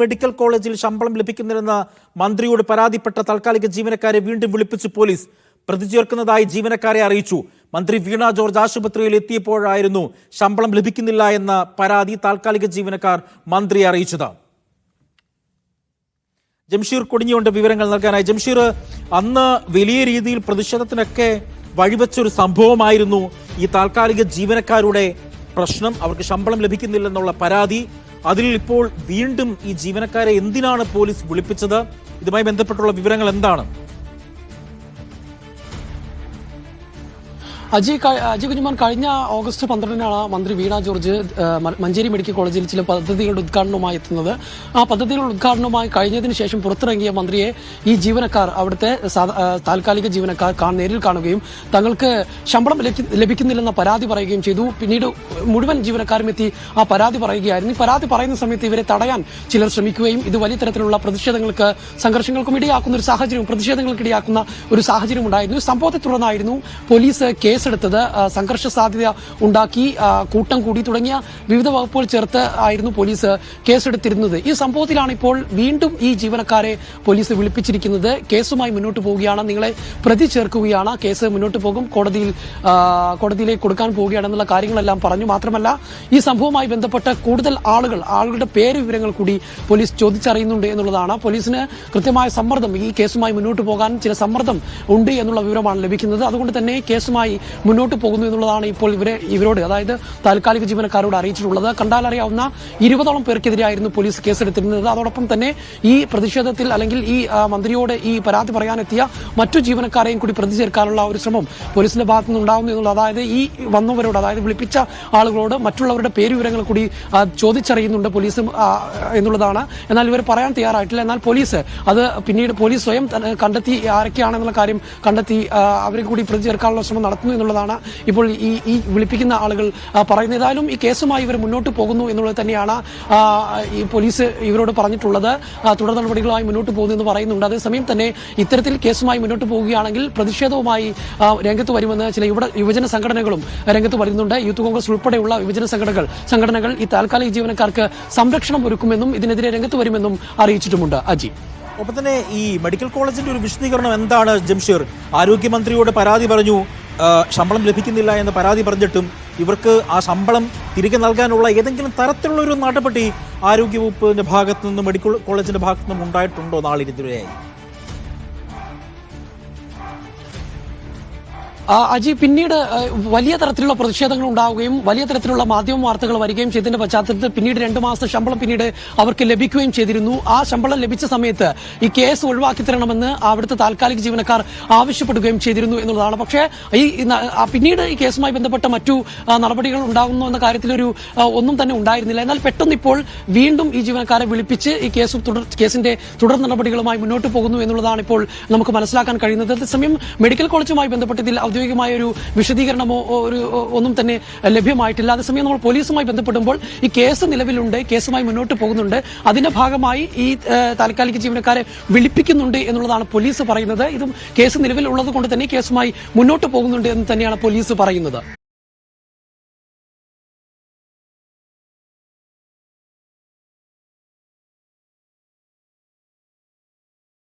Medical കോളേജിൽ ശമ്പളം ലഭിക്കുന്നില്ലെന്ന മന്ത്രിയോട് പരാതിപ്പെട്ട താൽക്കാലിക ജീവനക്കാരെ വീണ്ടും വിളിപ്പിച്ച് പോലീസ് പ്രതി ചേർക്കുന്നതായി ജീവനക്കാരെ അറിയിച്ചു. മന്ത്രി വീണ ജോർജ് ആശുപത്രിയിൽ എത്തിയപ്പോഴായിരുന്നു ശമ്പളം ലഭിക്കുന്നില്ല എന്ന പരാതി താൽക്കാലിക ജീവനക്കാർ മന്ത്രിയെ അറിയിച്ചത്. ജംഷീർ കൊടിഞ്ഞുകൊണ്ട് വിവരങ്ങൾ നൽകാനായി. ജംഷീർ, അന്ന് വലിയ രീതിയിൽ പ്രതിഷേധത്തിനൊക്കെ വഴിവെച്ചൊരു സംഭവമായിരുന്നു ഈ താൽക്കാലിക ജീവനക്കാരുടെ പ്രശ്നം. അവർക്ക് ശമ്പളം ലഭിക്കുന്നില്ലെന്നുള്ള പരാതി. അതിൽ ഇപ്പോൾ വീണ്ടും ഈ ജീവനക്കാരെ എന്തിനാണ് പോലീസ് വിളിപ്പിച്ചത്? ഇതുമായി ബന്ധപ്പെട്ടുള്ള വിവരങ്ങൾ എന്താണ്? അജി കുഞ്ഞുമാൻ, കഴിഞ്ഞ ഓഗസ്റ്റ് 12-നാണ് മന്ത്രി വീണ ജോർജ് മഞ്ചേരി മെഡിക്കൽ കോളേജിൽ ചില പദ്ധതികളുടെ ഉദ്ഘാടനവുമായി എത്തുന്നത്. ആ പദ്ധതികളുടെ ഉദ്ഘാടനവുമായി കഴിഞ്ഞതിന് ശേഷം പുറത്തിറങ്ങിയ മന്ത്രിയെ ഈ ജീവനക്കാർ, അവിടുത്തെ താൽക്കാലിക ജീവനക്കാർ നേരിൽ കാണുകയും തങ്ങൾക്ക് ശമ്പളം ലഭിക്കുന്നില്ലെന്ന പരാതി പറയുകയും ചെയ്തു. പിന്നീട് മുഴുവൻ ജീവനക്കാരും എത്തി ആ പരാതി പറയുകയായിരുന്നു. ഈ പരാതി പറയുന്ന സമയത്ത് ഇവരെ തടയാൻ ചിലർ ശ്രമിക്കുകയും ഇത് വലിയ തരത്തിലുള്ള സംഘർഷങ്ങൾക്കും ഇടയാക്കുന്ന ഒരു സാഹചര്യം, പ്രതിഷേധങ്ങൾക്ക് ഇടയാക്കുന്ന ഒരു സാഹചര്യം ഉണ്ടായിരുന്നു. സംഭവത്തെ തുടർന്നായിരുന്നു പോലീസ് കേസെടുത്തത്. സംഘർഷ സാധ്യത ഉണ്ടാക്കി കൂട്ടം കൂടി തുടങ്ങിയ വിവിധ വകുപ്പുകൾ ചേർത്ത് ആയിരുന്നു പോലീസ് കേസെടുത്തിരുന്നത്. ഈ സംഭവത്തിലാണ് ഇപ്പോൾ വീണ്ടും ഈ ജീവനക്കാരെ പോലീസ് വിളിപ്പിച്ചിരിക്കുന്നത്. കേസുമായി മുന്നോട്ട് പോവുകയാണ്, നിങ്ങളെ പ്രതി ചേർക്കുകയാണ്, കേസ് മുന്നോട്ട് പോകും, കോടതിയിലേക്ക് കൊടുക്കാൻ പോവുകയാണെന്നുള്ള കാര്യങ്ങളെല്ലാം പറഞ്ഞു. മാത്രമല്ല, ഈ സംഭവവുമായി ബന്ധപ്പെട്ട കൂടുതൽ ആളുകളുടെ പേര് വിവരങ്ങൾ കൂടി പോലീസ് ചോദിച്ചറിയുന്നുണ്ട് എന്നുള്ളതാണ്. പോലീസിന് കൃത്യമായ സമ്മർദ്ദം, ഈ കേസുമായി മുന്നോട്ട് പോകാൻ ചില സമ്മർദ്ദം ഉണ്ട് എന്നുള്ള വിവരമാണ് ലഭിക്കുന്നത്. അതുകൊണ്ട് തന്നെ കേസുമായി മുന്നോട്ട് പോകുന്നു എന്നുള്ളതാണ് ഇപ്പോൾ ഇവരോട്, അതായത് താൽക്കാലിക ജീവനക്കാരോട് അറിയിച്ചിട്ടുള്ളത്. കണ്ടാലറിയാവുന്ന 20ഓളം പേർക്കെതിരെയായിരുന്നു പോലീസ് കേസെടുത്തിരുന്നത്. അതോടൊപ്പം തന്നെ ഈ പ്രതിഷേധത്തിൽ അല്ലെങ്കിൽ ഈ മന്ത്രിയോട് ഈ പരാതി പറയാനെത്തിയ മറ്റു ജീവനക്കാരെയും കൂടി പ്രതി ചേർക്കാനുള്ള ഒരു ശ്രമം പോലീസിന്റെ ഭാഗത്തു നിന്നുണ്ടാകുന്നു എന്നുള്ളത്, അതായത് ഈ വന്നവരോട്, അതായത് വിളിപ്പിച്ച ആളുകളോട് മറ്റുള്ളവരുടെ പേര് വിവരങ്ങൾ കൂടി ചോദിച്ചറിയുന്നുണ്ട് പോലീസ് എന്നുള്ളതാണ്. എന്നാൽ ഇവർ പറയാൻ തയ്യാറായിട്ടില്ല. എന്നാൽ പോലീസ് അത് പിന്നീട് പോലീസ് സ്വയം കണ്ടെത്തി ആരൊക്കെയാണെന്നുള്ള കാര്യം കണ്ടെത്തി അവരെ കൂടി പ്രതി ചേർക്കാനുള്ള ശ്രമം നടത്തുന്നു എന്നുള്ളതാണ് ഇപ്പോൾ ഈ വിളിപ്പിക്കുന്ന ആളുകൾ പറയുന്നത്. ഏതായാലും ഈ കേസുമായി ഇവർ മുന്നോട്ട് പോകുന്നു എന്നുള്ളത് തന്നെയാണ് ഈ പോലീസ് ഇവരോട് പറഞ്ഞിട്ടുള്ളത്. തുടർ നടപടികളുമായി മുന്നോട്ട് പോകുന്നു എന്ന് പറയുന്നുണ്ട്. അതേസമയം തന്നെ ഇത്തരത്തിൽ കേസുമായി മുന്നോട്ട് പോവുകയാണെങ്കിൽ പ്രതിഷേധവുമായി രംഗത്ത് വരുമെന്ന് ചില യുവജന സംഘടനകളും രംഗത്ത് വരുന്നുണ്ട്. യൂത്ത് കോൺഗ്രസ് ഉൾപ്പെടെയുള്ള യുവജന സംഘടനകൾ ഈ താൽക്കാലിക ജീവനക്കാർക്ക് സംരക്ഷണം ഒരുക്കുമെന്നും ഇതിനെതിരെ രംഗത്ത് വരുമെന്നും അറിയിച്ചിട്ടുമുണ്ട്. അജി, ഒപ്പം തന്നെ ഈ മെഡിക്കൽ കോളേജിന്റെ ഒരു വിശദീകരണം എന്താണ് ജംഷീർ? ആരോഗ്യമന്ത്രിയോട് പരാതി പറഞ്ഞു, ശമ്പളം ലഭിക്കുന്നില്ല എന്ന് പരാതി പറഞ്ഞിട്ടും ഇവർക്ക് ആ ശമ്പളം തിരികെ നൽകാനുള്ള ഏതെങ്കിലും തരത്തിലുള്ള ഒരു നടപടി ആരോഗ്യവകുപ്പിന്റെ ഭാഗത്തു നിന്നും മെഡിക്കൽ കോളേജിന്റെ ഭാഗത്തു നിന്നും ഉണ്ടായിട്ടുണ്ടോ നാളിതുവരെയായി? അജി, പിന്നീട് വലിയ തരത്തിലുള്ള പ്രതിഷേധങ്ങൾ ഉണ്ടാവുകയും വലിയ തരത്തിലുള്ള മാധ്യമ വാർത്തകൾ വരികയും ചെയ്തതിന്റെ പശ്ചാത്തലത്തിൽ പിന്നീട് 2 മാസത്തെ ശമ്പളം പിന്നീട് അവർക്ക് ലഭിക്കുകയും ചെയ്തിരുന്നു. ആ ശമ്പളം ലഭിച്ച സമയത്ത് ഈ കേസ് ഒഴിവാക്കി തരണമെന്ന് അവിടുത്തെ താൽക്കാലിക ജീവനക്കാർ ആവശ്യപ്പെടുകയും ചെയ്തിരുന്നു എന്നുള്ളതാണ്. പക്ഷേ പിന്നീട് ഈ കേസുമായി ബന്ധപ്പെട്ട മറ്റു നടപടികൾ ഉണ്ടാകുന്നു എന്ന കാര്യത്തിലൊരു ഒന്നും തന്നെ ഉണ്ടായിരുന്നില്ല. എന്നാൽ പെട്ടെന്ന് ഇപ്പോൾ വീണ്ടും ഈ ജീവനക്കാരെ വിളിപ്പിച്ച് ഈ കേസിന്റെ തുടർ നടപടികളുമായി മുന്നോട്ട് പോകുന്നു എന്നുള്ളതാണ് ഇപ്പോൾ നമുക്ക് മനസ്സിലാക്കാൻ കഴിയുന്നത്. അതേസമയം മെഡിക്കൽ കോളേജുമായി ബന്ധപ്പെട്ടതിൽ ഔദ്യോഗികമായ ഒരു വിശദീകരണമോ ഒന്നും തന്നെ ലഭ്യമായിട്ടില്ല. അതേസമയം നമ്മൾ പോലീസുമായി ബന്ധപ്പെടുമ്പോൾ ഈ കേസ് നിലവിലുണ്ട്, കേസുമായി മുന്നോട്ട് പോകുന്നുണ്ട്. അതിന്റെ ഭാഗമായി ഈ താൽക്കാലിക ജീവനക്കാരെ വിളിപ്പിക്കുന്നുണ്ട് എന്നുള്ളതാണ് പോലീസ് പറയുന്നത്. ഇതും കേസ് നിലവിലുള്ളത് കൊണ്ട് തന്നെ കേസുമായി മുന്നോട്ട് പോകുന്നുണ്ട് എന്ന് തന്നെയാണ് പോലീസ് പറയുന്നത്.